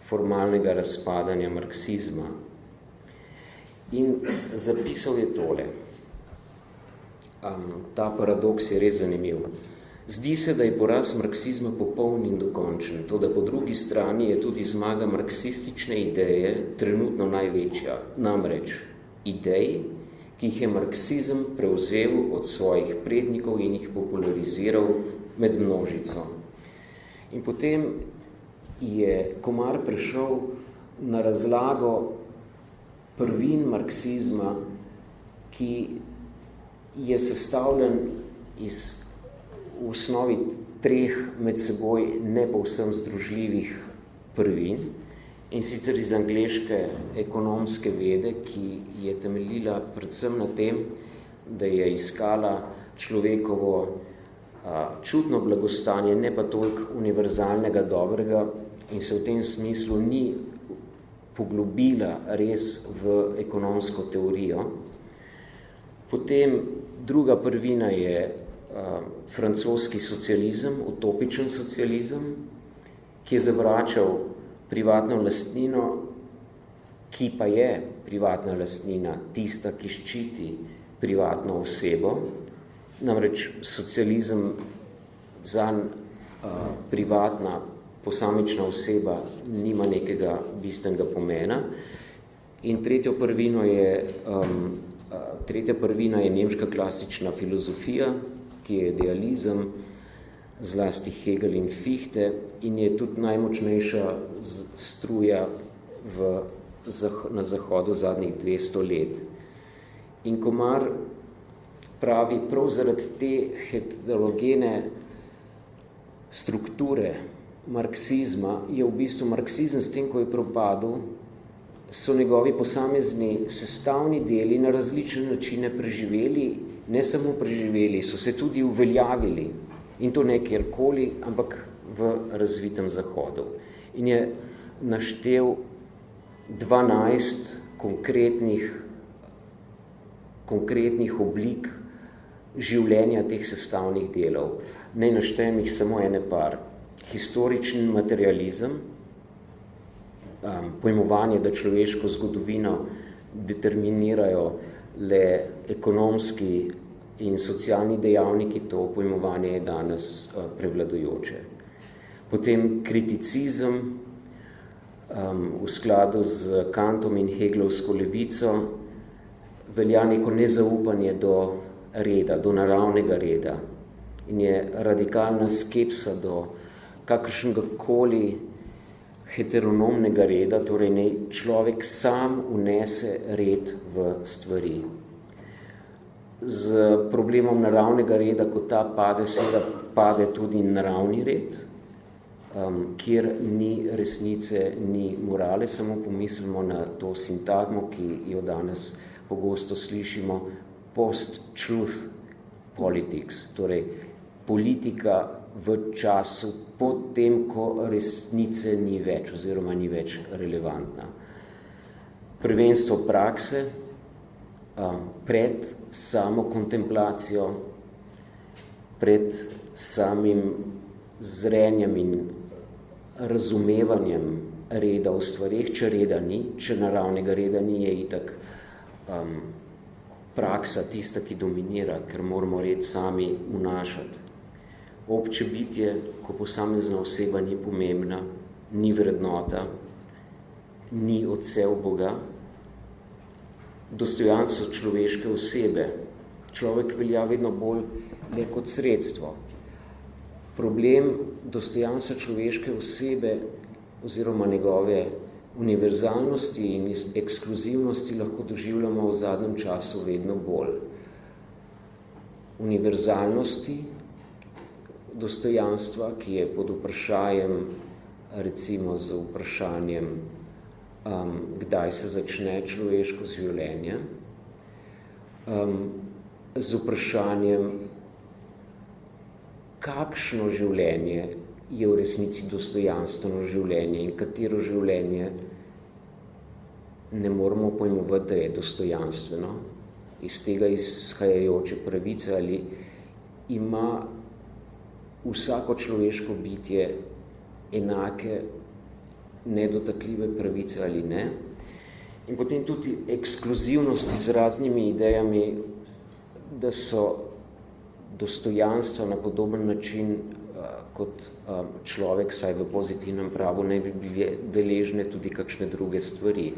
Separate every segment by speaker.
Speaker 1: formalnega razpadanja marksizma. In zapisal je tole. Ta paradoks je res zanimiv. Zdi se, da je poraz marksizma popoln in dokončen, to da po drugi strani je tudi zmaga marksistične ideje trenutno največja, namreč idej, ki jih je marksizem prevzel od svojih prednikov in jih populariziral med množico. In potem je Komar prišel na razlago prvin marksizma, ki je sestavljen iz v osnovi 3 med seboj ne povsem združljivih prvin, in sicer iz angleške ekonomske vede, ki je temeljila predvsem na tem, da je iskala človekovo čutno blagostanje, ne pa toliko univerzalnega dobrega, in se v tem smislu ni poglobila res v ekonomsko teorijo. Potem druga prvina je francoski socializem, utopičen socializem, ki je zavračal privatno lastnino, ki pa je privatna lastnina tista, ki ščiti privatno osebo. Namreč socializem zanj privatna posamična oseba nima nekega bistvenega pomena. In tretja prvina je nemška klasična filozofija, ki je idealizem, zlasti Hegel in Fichte, in je tudi najmočnejša struja na zahodu zadnjih 200 let. In Komar pravi, prav zaradi te heterogene strukture marksizma je v bistvu marksizem s tem, ko je propadel, so njegovi posamezni sestavni deli na različne načine preživeli, ne samo preživeli, so se tudi uveljavili, in to ne kjerkoli, ampak v razvitem zahodu. In je naštel 12 konkretnih oblik življenja teh sestavnih delov. Naj naštejem jih samo ene par. Historični materializem, pojmovanje, da človeško zgodovino determinirajo le ekonomski in socialni dejavniki, to pojmovanje je danes prevladujoče. Potem kriticizem, v skladu z Kantom in Heglovsko levico, velja neko nezaupanje do reda, do naravnega reda, in je radikalna skepsa do kakršnega koli heteronomnega reda, torej ne človek sam unese red v stvari. Z problemom naravnega reda, ko ta pade, seveda pade tudi naravni red, kjer ni resnice, ni morale, samo pomislimo na to sintagmo, ki jo danes pogosto slišimo, post-truth politics, torej politika v času potem, ko resnice ni več oziroma ni več relevantna. Prvenstvo prakse pred samo kontemplacijo, pred samim zrenjem in razumevanjem reda v stvareh, če reda ni, če naravnega reda ni, je itak praksa tista, ki dominira, ker moramo red sami vnašati. Obče bitje, ko posamezna oseba ni pomembna, ni vrednota, ni odsev Boga, dostojanstvo človeške osebe. Človek velja vedno bolj le kot sredstvo. Problem dostojanstva človeške osebe oziroma njegove univerzalnosti in ekskluzivnosti lahko doživljamo v zadnjem času vedno bolj. Univerzalnosti dostojanstva, ki je pod vprašanjem, recimo z vprašanjem, kdaj se začne človeško življenje, z vprašanjem, kakšno življenje je v resnici dostojanstveno življenje in katero življenje ne moramo pojmovati, da je dostojanstveno, iz tega izhajajoče pravice, ali ima vsako človeško bitje enake nedotakljive pravice ali ne. In potem tudi ekskluzivnosti z raznimi idejami, da so dostojanstva na podoben način kot človek, saj v pozitivnem pravu ne bi bili deležne tudi kakšne druge stvari.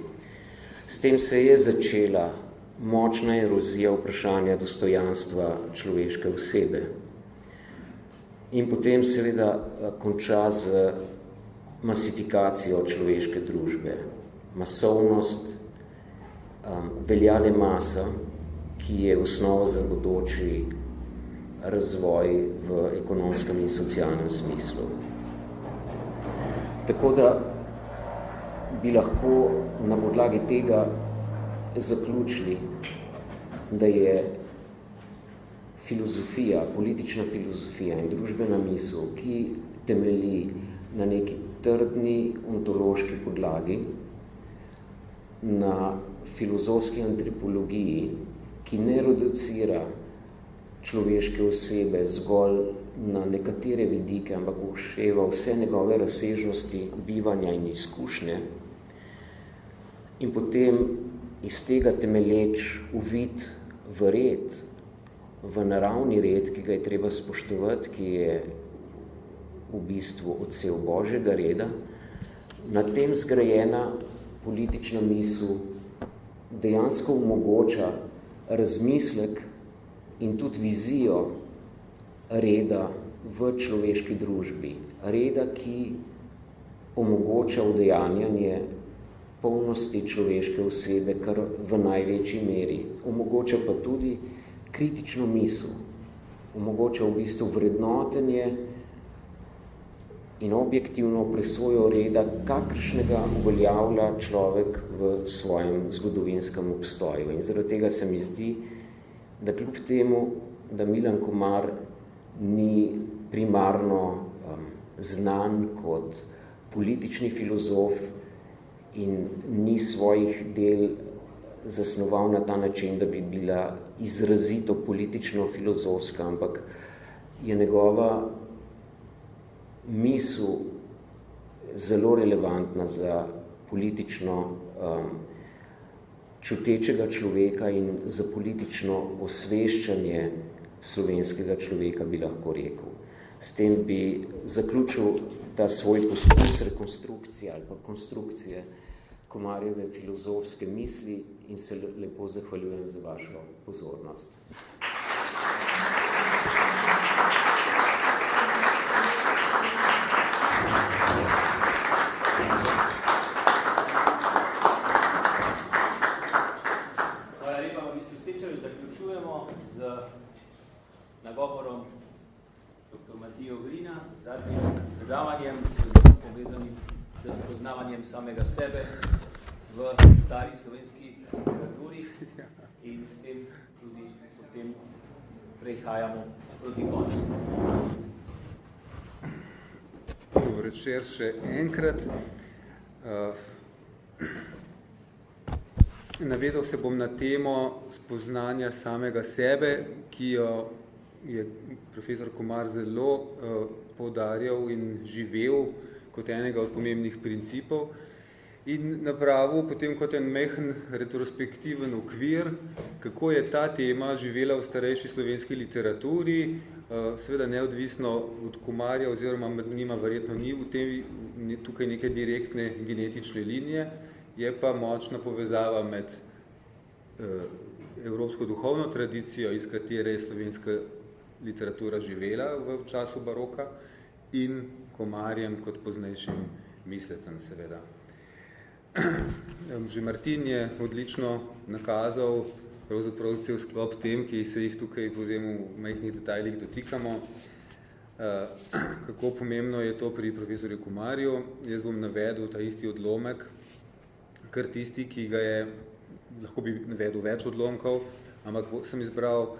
Speaker 1: S tem se je začela močna erozija vprašanja dostojanstva človeške osebe. In potem seveda konča z masifikacijo človeške družbe. Masovnost veljale masa, ki je osnova za bodoči razvoj v ekonomskem in socialnem smislu. Tako da bi lahko na podlagi tega zaključili, da je filozofija, politična filozofija in družbena misel, ki temelji na neki trdni ontološki podlagi, na filozofski antropologiji, ki ne reducira človeške osebe zgolj na nekatere vidike, ampak upošteva vse njegove razsežnosti bivanja in izkušnje, in potem iz tega temelječ uvid v red, v naravni red, ki ga je treba spoštovati, ki je v bistvu odsev Božjega reda, na tem zgrajena politična misel dejansko omogoča razmislek in tudi vizijo reda v človeški družbi. Reda, ki omogoča udejanjanje polnosti človeške osebe, kar v največji meri. Omogoča pa tudi kritično misel. Omogoča v bistvu vrednotenje in objektivno presojo reda, kakršnega uveljavlja človek v svojem zgodovinskem obstoju. In zaradi tega se mi zdi, da kljub temu, da Milan Komar ni primarno znan kot politični filozof in ni svojih del zasnoval na ta način, da bi bila izrazito politično-filozofska, ampak je njegova misel zelo relevantna za politično čutečega človeka in za politično osveščanje slovenskega človeka, bi lahko rekel. S tem bi zaključil ta svoj poskus rekonstrukcije ali pa konstrukcije Komarjeve filozofske misli in se lepo zahvaljujem za vašo pozornost.
Speaker 2: Nagovorom dr. Matijo Grina, zadnjim predavanjem, povezanim z spoznavanjem samega sebe v stari slovenski literaturi in s tem tudi potem prehajamo proti koncu.
Speaker 3: Dober večer še enkrat. Navezal se bom na temo spoznanja samega sebe, ki jo je profesor Komar zelo poudarjal in živel kot enega od pomembnih principov in napravil potem kot en mehen retrospektiven okvir, kako je ta tema živela v starejši slovenski literaturi, seveda neodvisno od Komarja oziroma med njima verjetno ni v tem, tukaj neke direktne genetične linije, je pa močna povezava med evropsko duhovno tradicijo, iz katere je slovenska literatura živela v času baroka in Komarjem kot poznejšim mislecem, seveda. Že Martin je odlično nakazal pravzaprav cel sklop tem, ki se jih tukaj povzem v majhnih detaljih dotikamo. Kako pomembno je to pri profesorju Komarju. Jaz bom navedel ta isti odlomek, kar tisti, ki ga je, lahko bi navedel več odlomkov, ampak sem izbral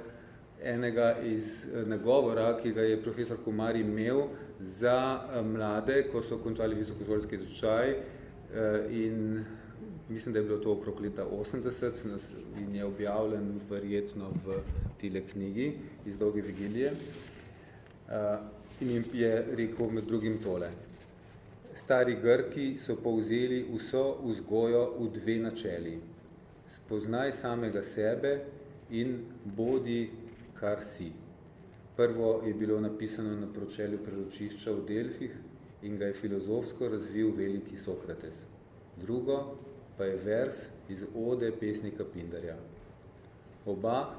Speaker 3: enega iz nagovora, ki ga je profesor Komar imel za mlade, ko so končali visokošolski tečaj in mislim, da je bilo to okrog leta 80 in je objavljen verjetno v tile knjigi iz Dolge vigilije in jim je rekel med drugim tole. stari Grki so povzeli vso vzgojo v dve načeli. Spoznaj samega sebe in bodi, kar si. Prvo je bilo napisano na pročelju preročišča v Delfih in ga je filozofsko razvil veliki Sokrates. Drugo pa je vers iz ode pesnika Pindarja. Oba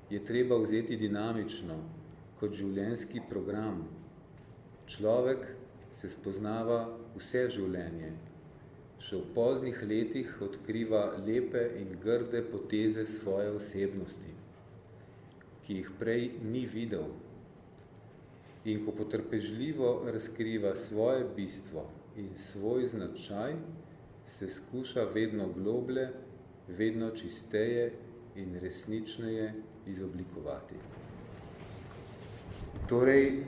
Speaker 3: je treba vzeti dinamično, kot življenjski program. Človek se spoznava vse življenje. Še v poznih letih odkriva lepe in grde poteze svoje osebnosti, ki jih prej ni videl. In ko potrpežljivo razkriva svoje bistvo in svoj značaj, se skuša vedno globlje, vedno čisteje in resničneje izoblikovati. Torej,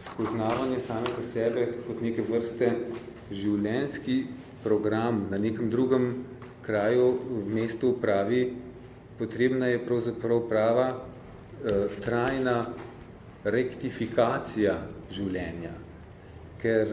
Speaker 3: spoznavanje samega sebe kot neke vrste življenjski program na nekem drugem kraju v mestu pravi, potrebna je pravzaprav prava trajna rektifikacija življenja. Ker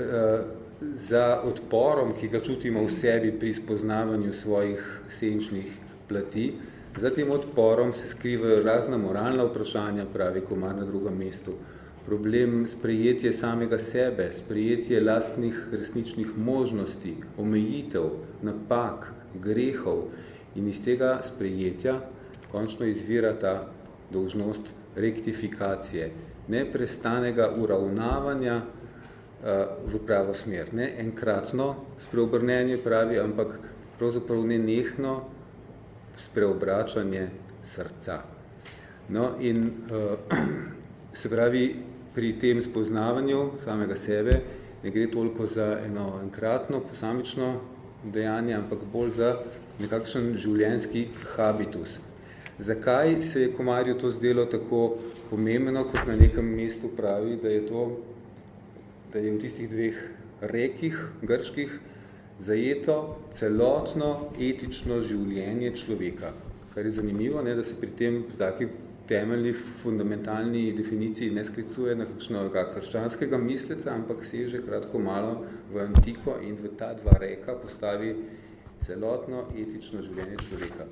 Speaker 3: za odporom, ki ga čutimo v sebi pri spoznavanju svojih senčnih plati, za tem odporom se skrivajo razna moralna vprašanja, pravi Komar na drugem mestu. Problem sprejetje samega sebe, sprejetje lastnih resničnih možnosti, omejitev, napak, grehov in iz tega sprejetja končno izvira ta dolžnost rektifikacije, neprestanega uravnavanja v pravo smer. Ne enkratno spreobrnenje pravi, ampak pravzaprav nenehno spreobračanje srca. No in se pravi, pri tem spoznavanju samega sebe ne gre toliko za eno enkratno, posamično dejanje, ampak bolj za nekakšen življenjski habitus. Zakaj se je Komarju to zdelo tako pomembno, kot na nekem mestu pravi, da je v tistih dveh rekih grških zajeto celotno etično življenje človeka. Kar je zanimivo, da se pri tem taki temeljni, fundamentalni definiciji ne sklicuje na kakšnega krščanskega misleca, ampak seže kratko malo v antiko in v ta dva reka postavi celotno etično življenje človeka.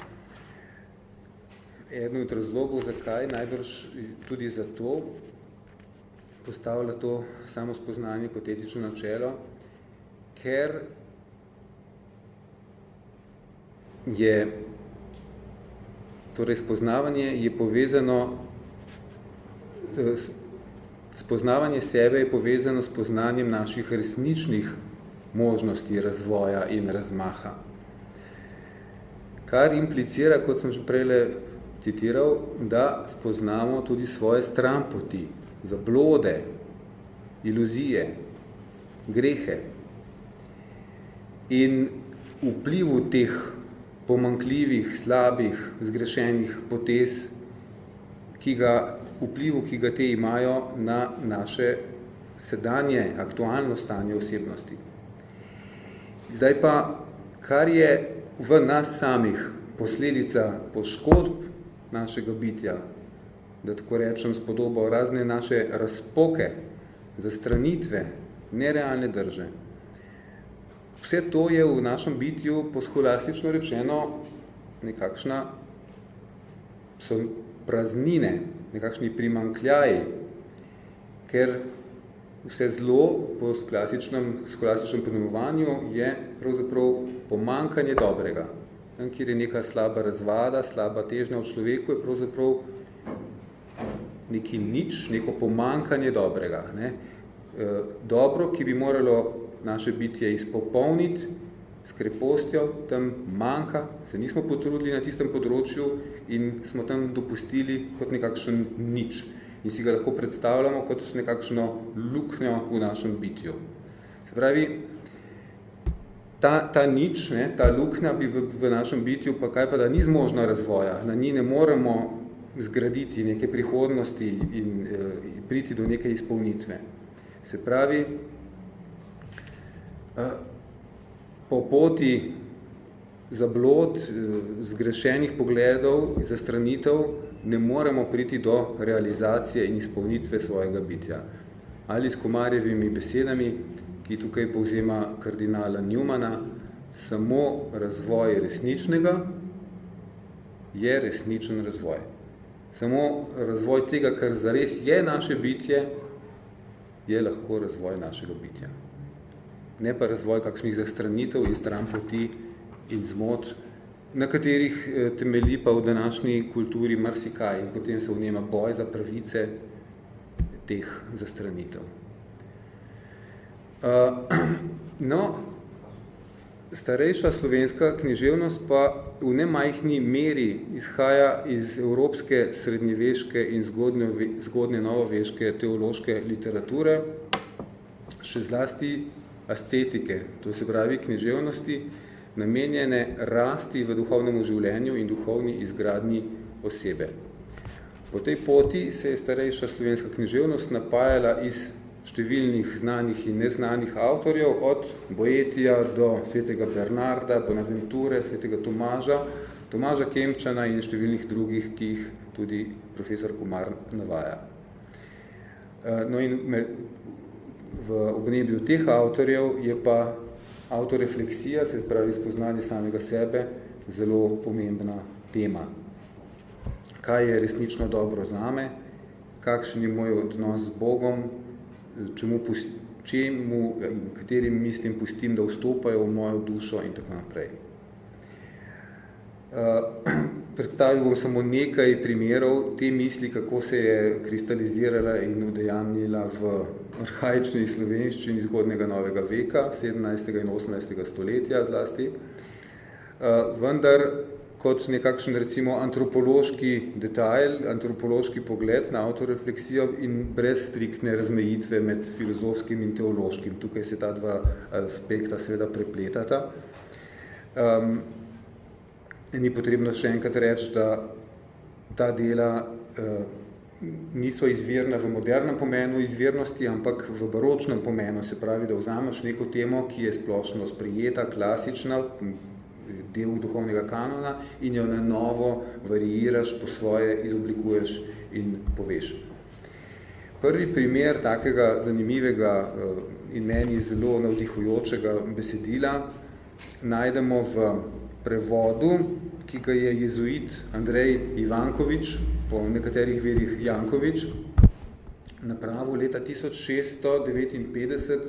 Speaker 3: Eden od razlogov, zakaj, najbrž tudi zato postavlja to samo spoznanje kot etično načelo, ker je torej spoznavanje sebe je povezano s poznanjem naših resničnih možnosti razvoja in razmaha. Kar implicira, kot sem že prej citiral, da spoznamo tudi svoje stranpoti, zablode, iluzije, grehe. In vplivu teh pomanjkljivih, slabih, zgrešenih potez, vplivu, ki ga te imajo na naše sedanje, aktualno stanje osebnosti. Zdaj pa, kar je v nas samih posledica poškodb našega bitja, da tako rečem spodobo razne naše razpoke, zastranitve, nerealne drže. Vse to je v našem bitju poscholastično rečeno nekakšna so praznine, nekakšni primanjkljaji, ker vse zlo po skolastičnem pojmovanju je pravzaprav pomanjkanje dobrega. Tam, kjer je neka slaba razvada, slaba težnja v človeku, je pravzaprav neki nič, neko pomanjkanje dobrega. Ne? Dobro, ki bi moralo naše bitje izpopolniti s krepostjo, tam manjka, se nismo potrudili na tistem področju in smo tam dopustili kot nekakšen nič. In si ga lahko predstavljamo kot nekakšno luknjo v našem bitju. Se pravi, ta nič, ta luknja bi v našem bitju, pa kaj pa da ni zmožna razvoja, na njih ne moremo zgraditi neke prihodnosti in priti do neke izpolnitve. Se pravi, po poti zablod, zgrešenih pogledov, zastranitev, ne moremo priti do realizacije in izpolnitve svojega bitja. Ali s Komarjevimi besedami, ki tukaj povzema kardinala Newmana, samo razvoj resničnega je resničen razvoj. Samo razvoj tega, kar zares je naše bitje, je lahko razvoj našega bitja. Ne pa razvoj kakšnih zastranitev in stranpoti in zmot, na katerih temelji pa v današnji kulturi marsikaj in potem se vnema boj za pravice teh zastranitev. No, starejša slovenska književnost pa v nemajhni meri izhaja iz evropske srednjeveške in zgodnje novoveške teološke literature, še zlasti ascetike, to se pravi književnosti, namenjene rasti v duhovnem življenju in duhovni izgradnji osebe. Po tej poti se je starejša slovenska književnost napajala iz številnih znanih in neznanih avtorjev, od Boetija do svetega Bernarda, Bonaventure, svetega Tomaža Kempčana in številnih drugih, ki jih tudi profesor Komar navaja. No in v obnebju teh avtorjev je pa autorefleksija, se pravi spoznanje samega sebe, zelo pomembna tema. Kaj je resnično dobro zame, kakšen je moj odnos z Bogom, čemu in katerim mislim pustim, da vstopajo v mojo dušo in tako naprej. Predstavil bom samo nekaj primerov te misli, kako se je kristalizirala in udejanjila v arhaični slovenščini zgodnjega novega veka, 17. in 18. stoletja zlasti. Vendar kot nekakšen recimo antropološki detajl, antropološki pogled na autorefleksijo in brez striktne razmejitve med filozofskim in teološkim. Tukaj se ta dva aspekta seveda prepletata. Ni potrebno še enkrat reči, da ta dela niso izvirna v modernem pomenu izvirnosti, ampak v baročnem pomenu, se pravi, da vzameš neko temo, ki je splošno sprijeta, klasična, del duhovnega kanona in jo na novo variiraš, po svoje izoblikuješ in poveš. Prvi primer takega zanimivega in meni zelo navdihujočega besedila najdemo v prevodu, ki ga je jezuit Andrej Ivankovič, po nekaterih verih Jankovič, napravil leta 1659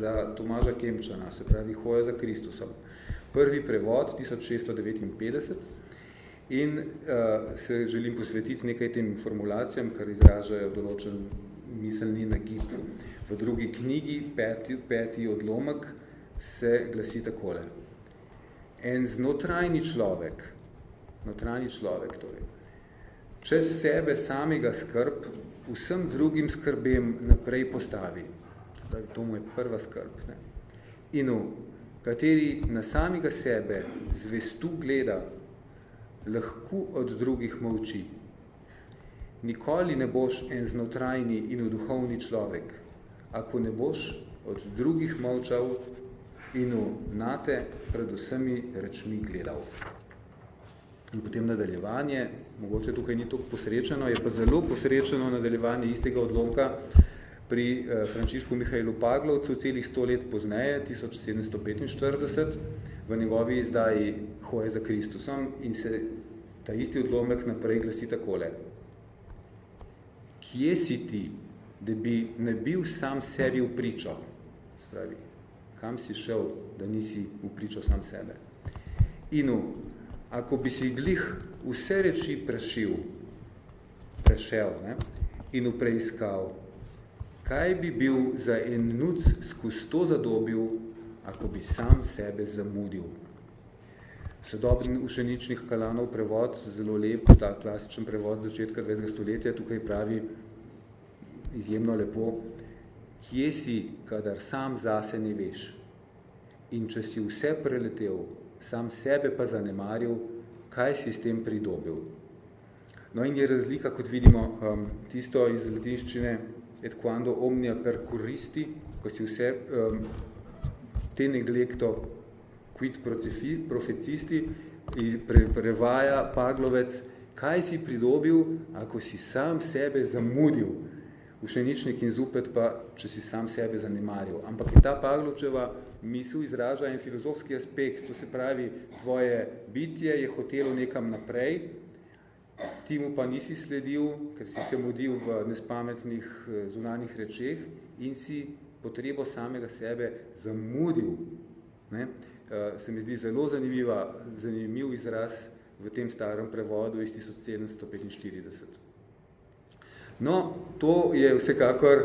Speaker 3: za Tomaža Kempčana, se pravi Hoja za Kristusom. Prvi prevod 1659 in se želim posvetiti nekaj tem formulacijam, kar izražajo določen miselni nagib. V drugi knjigi, peti odlomek, se glasi takole. En znotrajni človek torej, čez sebe samega skrb, vsem drugim skrbem naprej postavi. Se pravi, to mu je prva skrb. Ne? In kateri na samega sebe zvestu gleda, lahko od drugih molči. Nikoli ne boš en znotrajni in duhovni človek, ako ne boš od drugih molčal in nate pred vsemi rečmi gledal. In potem nadaljevanje, mogoče tukaj ni toliko posrečeno, je pa zelo posrečeno nadaljevanje istega odlomka pri Frančišku Mihajlu Paglovcu celih 100 let pozneje, 1745, v njegovi izdaji Hoje za Kristusom in se ta isti odlomek naprej glasi takole. Kje si ti, da bi ne bil sam sebi v pričo? Spravi, kam si šel, da nisi v pričo sam sebe? In ako bi si glih vse reči prešel, ne? In preiskal, kaj bi bil za en nuc skozi to zadobil, ako bi sam sebe zamudil. Sodobni Ušeničnih Kalanov prevod, zelo lep, ta klasičen prevod začetka 20. stoletja, tukaj pravi izjemno lepo, kje si, kadar sam zase ne veš. In če si vse preletel, sam sebe pa zanemaril, kaj si s tem pridobil. No in je razlika, kot vidimo, tisto iz latinščine, et quando omnia percurristi, ko si vse te neglecto quid profecisti, prevaja Paglovec, kaj si pridobil, ako si sam sebe zamudil. Ušeničnik in zopet pa, če si sam sebe zanemaril. Ampak je ta Pavlovčeva misel izraža en filozofski aspekt, to se pravi, tvoje bitje je hotelo nekam naprej, ti mu pa nisi sledil, ker si se modil v nespametnih zunanjih rečeh in si potrebo samega sebe zamudil. Ne? Se mi zdi zelo zanimiv izraz v tem starem prevodu iz 1745. No, to je vsekakor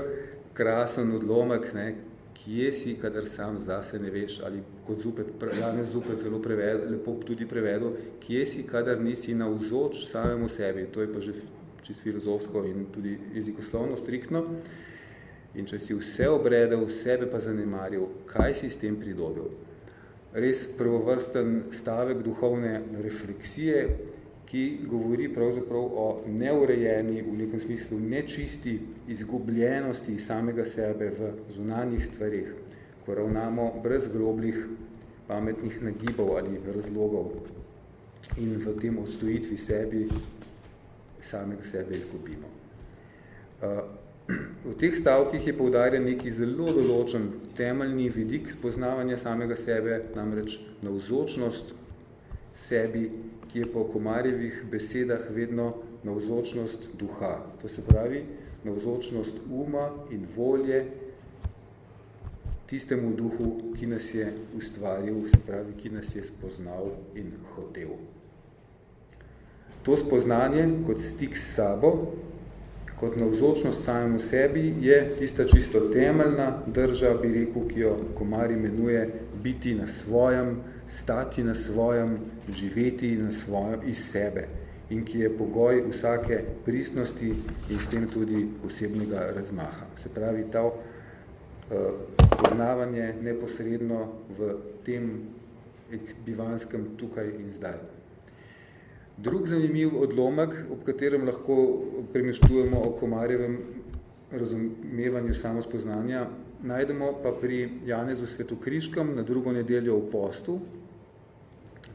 Speaker 3: krasen odlomek, ne, kje si, kadar sam zase ne veš, ali kot Janez Zupet zelo lepo tudi prevedel, kje si, kadar nisi navzoč samemu sebi. To je pa že čisto filozofsko in tudi jezikoslovno striktno. In če si vse obredel, sebe pa zanemaril, kaj si s tem pridobil? Res prvovrsten stavek duhovne refleksije, ki govori pravzaprav o neurejeni, v nekem smislu nečisti izgubljenosti samega sebe v zunanjih stvarih, ko ravnamo brez globljih pametnih nagibov ali razlogov in v tem odstojitvi sebi samega sebe izgubimo. V teh stavkih je poudarjen neki zelo določen temeljni vidik spoznavanja samega sebe, namreč navzočnost sebi, ki je po Komarjevih besedah vedno navzočnost duha. To se pravi, navzočnost uma in volje tistemu duhu, ki nas je ustvaril, se pravi, ki nas je spoznal in hotel. To spoznanje kot stik s sabo, kot navzočnost samemu sebi, je tista čisto temeljna drža, bi rekel, ki jo Komar imenuje biti na svojem, stati na svojem, živeti na svojem iz sebe in ki je pogoj vsake pristnosti in s tem tudi osebnega razmaha. Se pravi, ta spoznavanje neposredno v tem bivanskem tukaj in zdaj. Drug zanimiv odlomek, ob katerem lahko premišljujemo o Komarjevem razumevanju samospoznanja, najdemo pa pri Janezu Svetokriškem na drugo nedeljo v postu.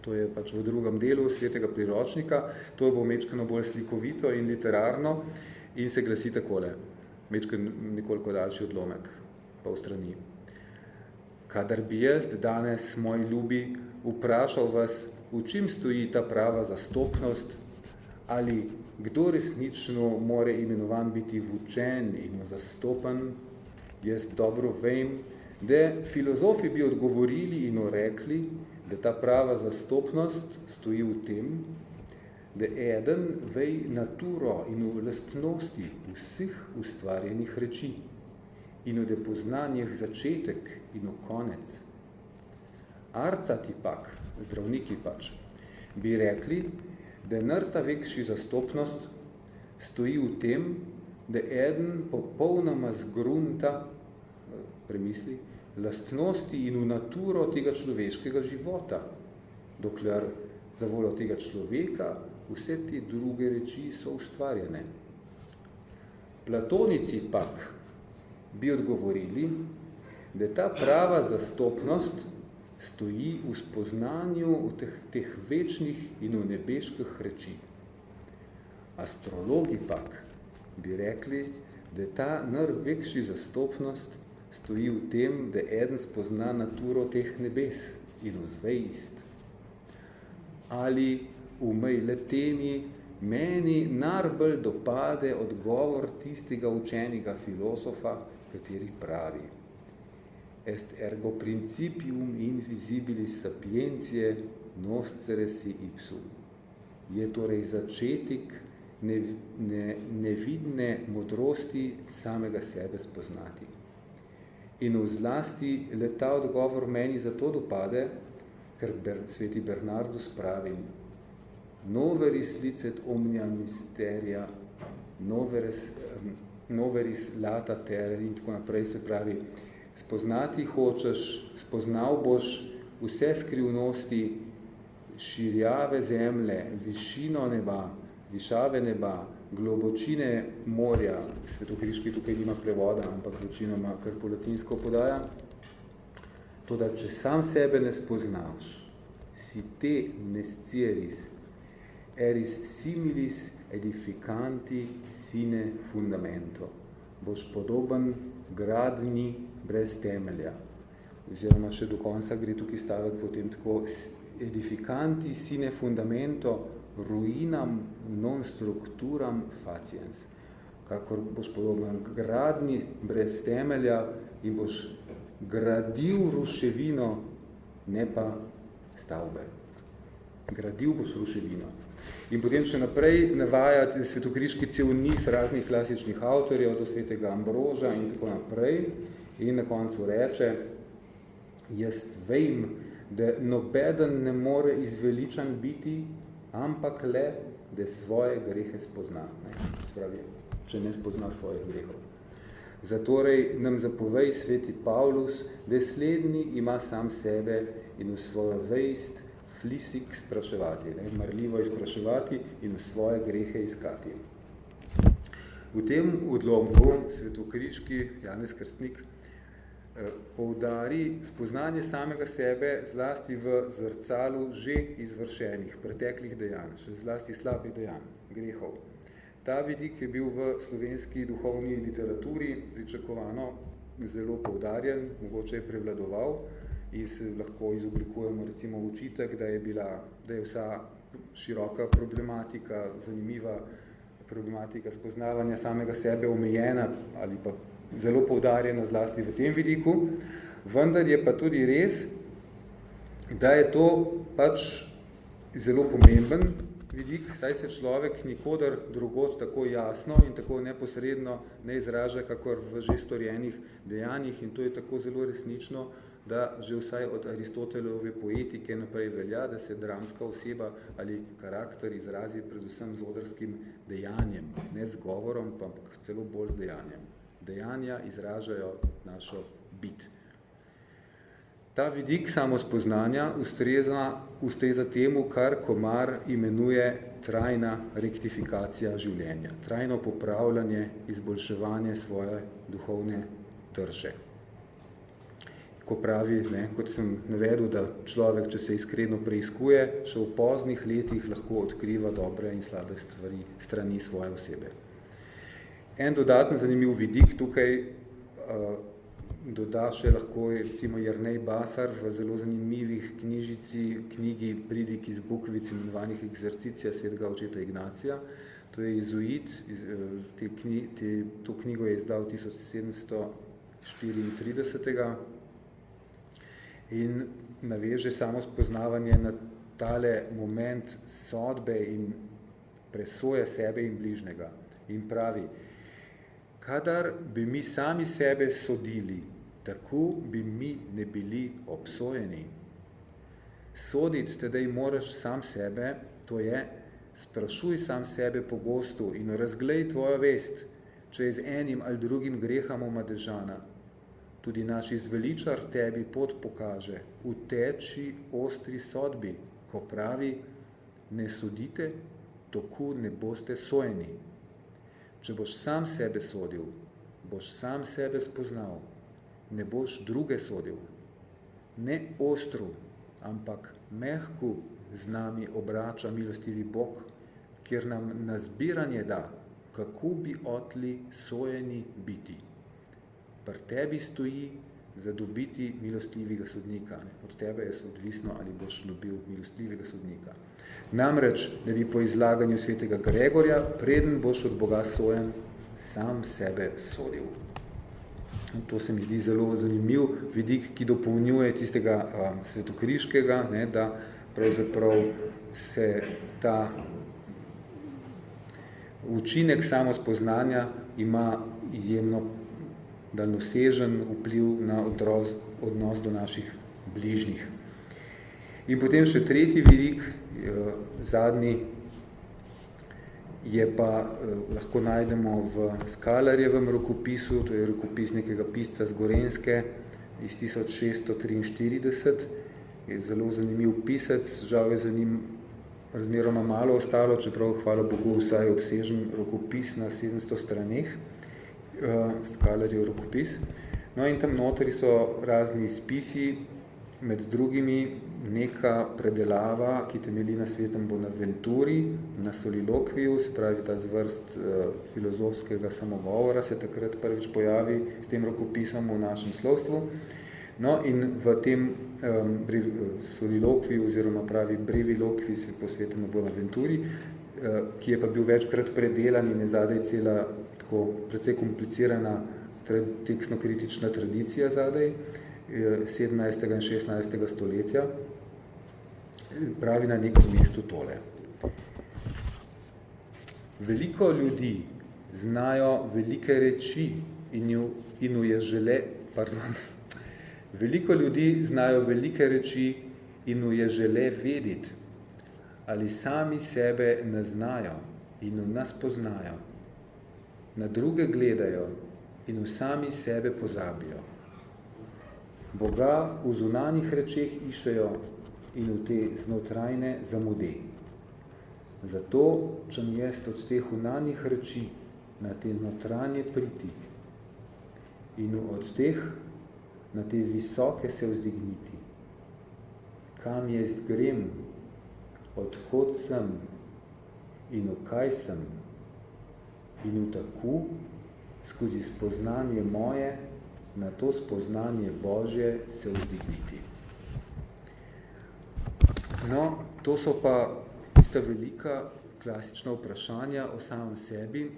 Speaker 3: To je pač v drugem delu svetega priročnika. To bo mečkano bolj slikovito in literarno in se glasi takole. Mečkano nekoliko daljši odlomek, pol strani. Kadar bi jaz danes, moji ljubi, vprašal vas, v čim stoji ta prava zastopnost, ali kdo resnično more imenovan biti vučen in zastopan, jaz dobro vem, da filozofi bi odgovorili in rekli, da ta prava zastopnost stoji v tem, da eden vej naturo in v lastnosti vseh ustvarjenih reči in v poznanjih začetek in v konec. Arcati pak, zdravniki pač, bi rekli, da narta vekši zastopnost stoji v tem, da eden popolnoma zgrunta, premisli, lastnosti in v naturo tega človeškega života, dokler za voljo tega človeka vse te druge reči so ustvarjene. Platonici pak bi odgovorili, da ta prava zastopnost stoji v spoznanju teh večnih in v nebeških reči. Astrologi pak bi rekli, da ta največji zastopnost stoji v tem, da eden spozna naturo teh nebes in vzvejst. Ali umej le temi, meni najbolj dopade odgovor tistega učenega filozofa, kateri pravi: Est ergo principium invisibilis sapientiae noscere si ipsum. Je torej začetek nevidne modrosti samega sebe spoznati. In v zlasti le ta odgovor meni zato dopade, ker sveti Bernardus pravi: Noveris licet omnia mysteria, noveris lata terra in tako naprej, se pravi, spoznati hočeš, spoznal boš vse skrivnosti širjave zemlje, višino neba, višave neba, globočine morja, Svetokriški tukaj nima prevoda, ampak večinoma kar po latinsko podaja. Toda, če sam sebe ne spoznaš, si te nescieris, eris similis edificanti sine fundamento. boš podoben gradni brez temelja. Oziroma še do konca gre tukaj stavek potem tako edificanti sine fundamento ruinam non structuram faciens. Kakor boš podoben gradni brez temelja in boš gradil ruševino, ne pa stavbe. Gradil boš ruševino. In potem še naprej navaja svetokriški cel niz raznih klasičnih avtorjev, do svetega Ambroža in tako naprej. In na koncu reče, jaz vem, da nobeden ne more izveličan biti, ampak le, da svoje grehe spozna. Spravi, če ne spozna svojih grehov. Zatorej nam zapovej sveti Pavlus, da slednji ima sam sebe in v svojo vejst flisik spraševati, marljivo izpraševati in v svoje grehe iskati. V tem odlomku svetokriški Janez Krstnik poudari spoznanje samega sebe zlasti v zrcalu že izvršenih, preteklih dejanj, še zlasti slabih dejanj, grehov. Ta vidik je bil v slovenski duhovni literaturi pričakovano zelo poudarjen, mogoče je prevladoval in se lahko izoblikujemo recimo učitek, da je vsa široka problematika, zanimiva problematika spoznavanja samega sebe omejena ali pa zelo poudarjena zlasti v tem vidiku, vendar je pa tudi res, da je to pač zelo pomemben vidik, saj se človek nikodar drugod tako jasno in tako neposredno ne izraža, kakor v že storjenih dejanjih in to je tako zelo resnično, da že vsaj od Aristotelove poetike naprej velja, da se dramska oseba ali karakter izrazi predvsem z odrskim dejanjem, ne z govorom, pa celo bolj z dejanjem. Dejanja izražajo našo bit. Ta vidik samospoznanja ustreza temu, kar Komar imenuje trajna rektifikacija življenja, trajno popravljanje, izboljševanje svoje duhovne drže. Ko pravi, kot sem navedel, da človek, če se iskreno preiskuje, še v poznih letih lahko odkriva dobre in slabe strani svoje osebe. En dodaten zanimiv vidik tukaj doda še lahko recimo Jernej Basar v zelo zanimivih knjigi Pridik iz Bukvic imenovanih Exercicija svetega očeta Ignacija. To je jezuit, to knjigo je izdal 1734. In naveže samo spoznavanje na tale moment sodbe in presoje sebe in bližnjega. In pravi, kadar bi mi sami sebe sodili, tako bi mi ne bili obsojeni. Soditi tedaj moraš sam sebe, to je, sprašuj sam sebe pogosto in razglej tvojo vest, če je z enim ali drugim grehom omadežana. Tudi naš izveličar tebi pot pokaže, v teči ostri sodbi, ko pravi, ne sodite, tako ne boste sojeni. Če boš sam sebe sodil, boš sam sebe spoznal, ne boš druge sodil. Ne ostro, ampak mehko z nami obrača milostivi Bog, kjer nam na zbiranje da, kako bi otli sojeni biti. Pri tebi stoji zadobiti milostivega sodnika. Od tebe je odvisno, ali boš dobil milostivega sodnika. Namreč, da bi po izlaganju svetega Gregorja, preden boš od Boga sojen, sam sebe sodil. To se mi zdi zelo zanimiv vidik, ki dopolnjuje tistega svetokriškega, da pravzaprav se ta učinek samospoznanja ima izjemno daljnosežen vpliv na odnos do naših bližnjih. In potem še tretji vidik, zadnji, je pa lahko najdemo v Skalarjevem rokopisu, to je rokopis nekega pisca z Gorenjske iz 1643, je zelo zanimiv pisec, žal je za njim razmeroma malo ostalo, čeprav hvala Bogu vsaj obsežen rokopis na 700 straneh, Skalarjev rokopis. No in tam notri so razni spisi med drugimi neka predelava, ki temelji na Svetem Bonaventuri, na solilokviju, se pravi ta zvrst filozofskega samogovora se takrat prvič pojavi s tem rokopisom v našem slovstvu. No in v tem solilokviju oziroma pravi brevilokvij se posvetimo Bonaventuri, ki je pa bil večkrat predelan in je zadaj cela tako precej komplicirana tekstno-kritična tradicija zadaj, 17. in 16. stoletja, pravi na nekem mestu tole. Veliko ljudi znajo velike reči in je žele, veliko ljudi znajo velike reči in je žele vedeti, ali sami sebe ne znajo in v nas poznajo. Na druge gledajo in v sami sebe pozabijo. Boga v zunanjih rečeh iščejo in v te znotrajne zamude. Zato, če mi jest od teh unanjih reči na te notranje priti in od teh na te visoke se vzdigniti. Kam jest grem, odkot sem in v kaj sem in v taku, skozi spoznanje moje, na to spoznanje Božje se vzdigniti. No, to so pa tista velika klasična vprašanja o samem sebi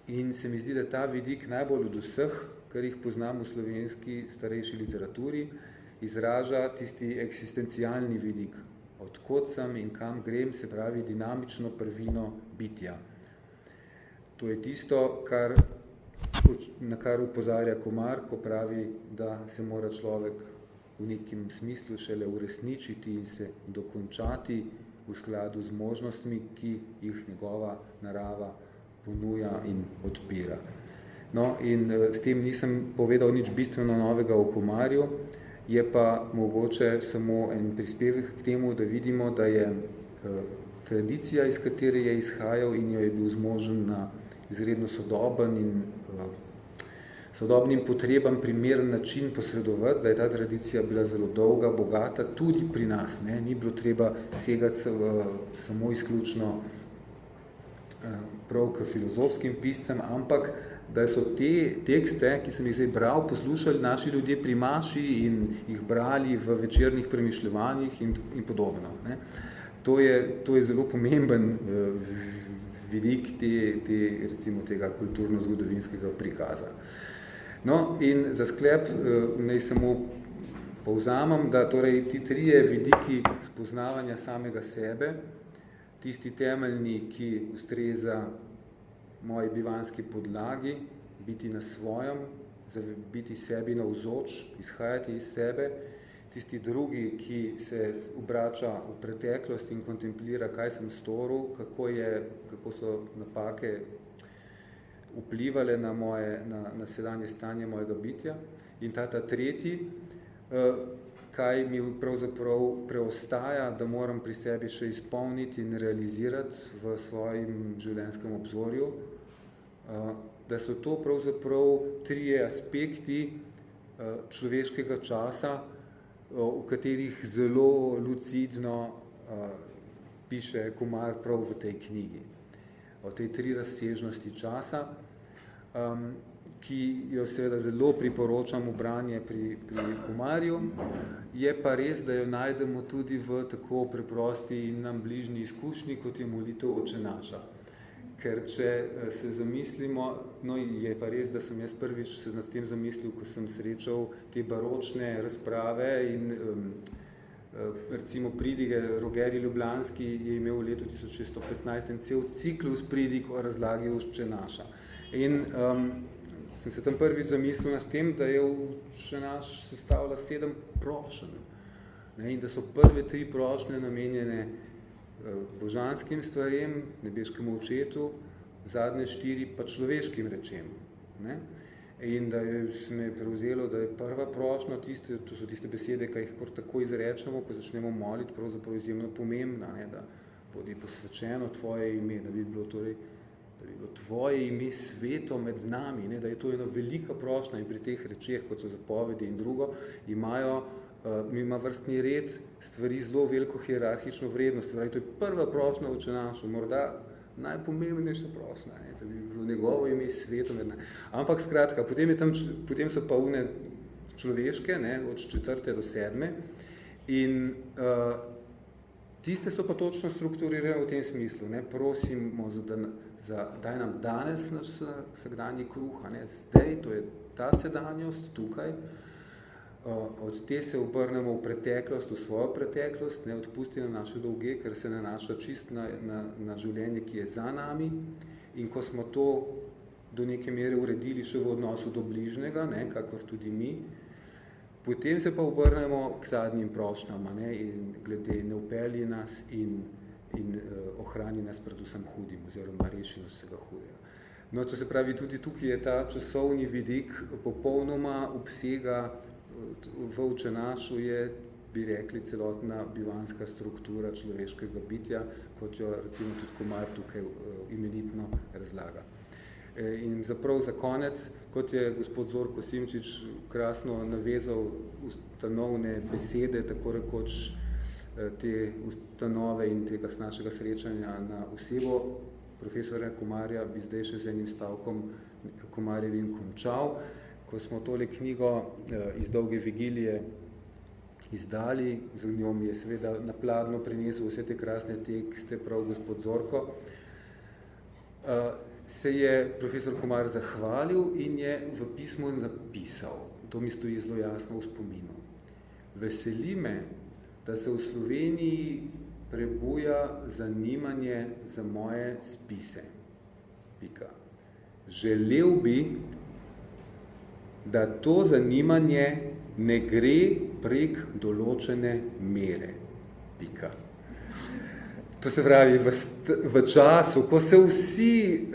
Speaker 3: in se mi zdi, da ta vidik najbolj od vseh, kar jih poznam v slovenski starejši literaturi, izraža tisti eksistencialni vidik. Odkot sem in kam grem, se pravi dinamično prvino bitja. To je tisto, na kar upozarja Komar, ko pravi, da se mora človek v nekem smislu šele uresničiti in se dokončati v skladu z možnostmi, ki jih njegova narava ponuja in odpira. No, in s tem nisem povedal nič bistveno novega o Komarju, je pa mogoče samo en prispevek k temu, da vidimo, da je tradicija, iz katere je izhajal in jo je bil zmožen na izredno sodoben in sodobnim potrebam primeren način posredovati, da je ta tradicija bila zelo dolga, bogata, tudi pri nas. Ne? Ni bilo treba segati samo izključno prav k filozofskim piscem, ampak da so te tekste, ki sem jih zdaj bral, poslušali naši ljudje pri maši in jih brali v večernih premišljevanjih in podobno. Ne? To je zelo pomemben vidik recimo tega kulturno-zgodovinskega prikaza. No, in za sklep naj samo povzamem, da torej ti trije vidiki spoznavanja samega sebe, tisti temeljni, ki ustreza moji bivanski podlagi, biti na svojem, biti sebi navzoč, izhajati iz sebe, tisti drugi, ki se obrača v preteklost in kontemplira, kaj sem storil, kako so napake vplivale na sedanje stanje mojega bitja. In ta tretji, kaj mi pravzaprav preostaja, da moram pri sebi še izpolniti in realizirati v svojem življenjskem obzorju, da so to pravzaprav trije aspekti človeškega časa, v katerih zelo lucidno piše Komar prav v tej knjigi. O tej tri razsežnosti časa, ki jo seveda zelo priporočam v branje pri Komarju. Je pa res, da jo najdemo tudi v tako preprosti in nam bližnji izkušnji, kot je molitev Oče naša. Ker če se zamislimo, no je pa res, da sem jaz prvič se nad tem zamislil, ko sem srečal te baročne razprave in recimo pridige Rogerij Ljubljanski je imel v letu 1615 en cel ciklus pridig o razlagi Oče naša. In sem se tam prvič zamislil nad tem, da je Oče naš sestavlja 7 prošenj. In da so prve 3 prošnje namenjene božanskim stvarem, nebeškemu očetu, zadnje 4 pa človeškim rečem. Ne? In da se me je prevzelo, da je prva prošnja, to so tiste besede, ki jih tako izrečemo, ko začnemo moliti, pravzaprav izjemno pomembna, ne? Da bodi posvečeno tvoje ime, da bi bilo tvoje ime sveto med nami, ne? Da je to ena velika prošnja in pri teh rečeh, kot so zapovedi in drugo, imajo ima vrstni red, stvari zelo veliko hierarhično vrednost. To je prva prošnja Oče naš, morda najpomembnejša prošnja, da bi bilo njegovo ime sveto. Ampak skratka, potem so pa une človeške, od 4. do 7. In tiste so pa točno strukturirane v tem smislu. Prosimo, daj nam danes naš vsakdanji kruh, zdaj, to je ta sedanjost tukaj, od te se obrnemo v preteklost, v svojo preteklost, ne odpusti na naše dolge, ker se nanaša čist na življenje, ki je za nami. In ko smo to do neke mere uredili še v odnosu do bližnjega, kakor tudi mi, potem se pa obrnemo k zadnjim prošnjam, in glede ne upelji nas in ohrani nas predvsem hudim, oziroma reši nas vsega hudega. No, to se pravi, tudi tukaj je ta časovni vidik popolnoma obsega. V Oče našu je, bi rekli, celotna bivanska struktura človeškega bitja, kot jo recimo tudi Komar tukaj imenitno razlaga. In zaprav za konec, kot je gospod Zorko Simčič krasno navezal ustanovne besede, tako rekoč te ustanove in tega našega srečanja na osebo profesorja Komarja, bi zdaj še z enim stavkom Komarjevim končal. Ko smo tole knjigo iz Dolge vigilije izdali, z njom je seveda napladno prinesel vse te krasne tekste, prav gospod Zorko, se je profesor Komar zahvalil in je v pismu napisal, to mi stoji zelo jasno v spominu: veseli me, da se v Sloveniji prebuja zanimanje za moje spise. Pika. Želel bi, da to zanimanje ne gre prek določene mere. Pika. To se pravi, v času, ko se vsi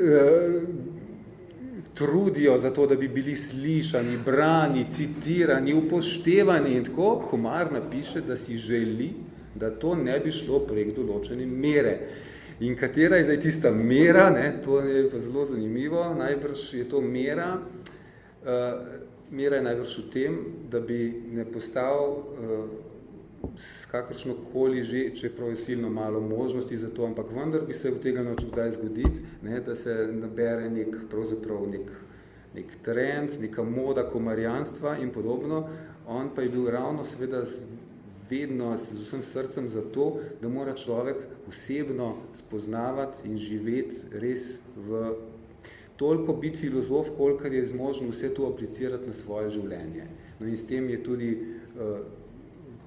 Speaker 3: trudijo za to, da bi bili slišani, brani, citirani, upoštevani in tako, Komar napiše, da si želi, da to ne bi šlo prek določene mere. In katera je zdaj tista mera, to je pa zelo zanimivo, najbrž je to mera, mera je najbrž v tem, da bi ne postal s kakršnokoli že, čeprav je silno malo možnosti za to, ampak vendar bi se v tega način kdaj zgoditi, da se nabere nek trend, neka moda komarjanstva in podobno. On pa je bil ravno seveda vedno z vsem srcem za to, da mora človek osebno spoznavati in živeti res toliko biti filozof, kolikor je zmožen vse to aplicirati na svoje življenje. No in s tem je tudi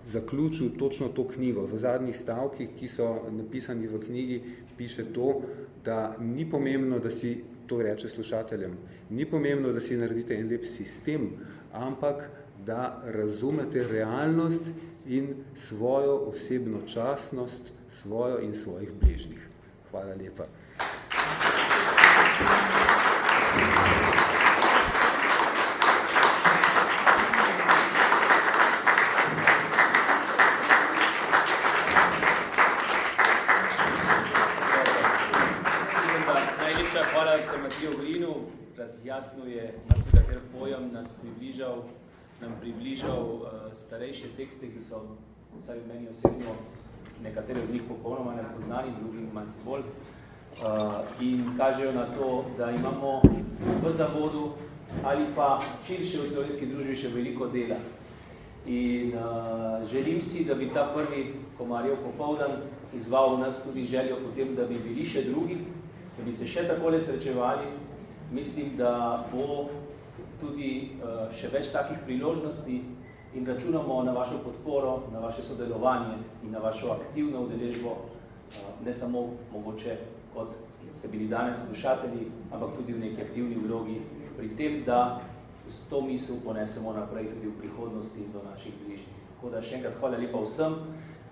Speaker 3: zaključil točno to knjigo. V zadnjih stavkih, ki so napisani v knjigi, piše to, da ni pomembno, da si, to reče slušateljem, ni pomembno, da si naredite en lep sistem, ampak da razumete realnost in svojo osebno častnost, svojo in svojih bližnjih. Hvala lepa.
Speaker 2: Najlepša hvala Matiju Grinu, razjasnuje marsikateri pojem, nam približal starejše tekste, ki so vsaj meni osebno nekatere od njih popolnoma nepoznani, drugi malce bolj. In kažejo na to, da imamo v zavodu ali pa širše v slovenski družbi še veliko dela. In želim si, da bi ta prvi Komarjev popoldan izval v nas tudi željo potem, da bi bili še drugi, da bi se še takole srečevali. Mislim, da bo tudi še več takih priložnosti in računamo na vašo podporo, na vaše sodelovanje in na vašo aktivno udeležbo, ne samo mogoče kot ste bili danes slušatelji, ampak tudi v neki aktivni vlogi pri tem, da s to misel ponesemo naprej tudi v prihodnosti do naših bližnjih. Tako da še enkrat hvala lepa vsem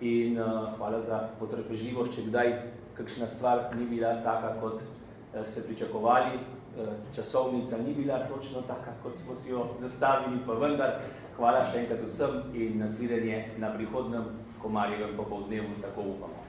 Speaker 2: in hvala za potrpežljivost, če kdaj kakšna stvar ni bila taka, kot ste pričakovali, časovnica ni bila točno taka, kot smo si jo zastavili, pa vendar hvala še enkrat vsem in nasvidenje na prihodnem Komarjevem popoldnevu, tako upamo.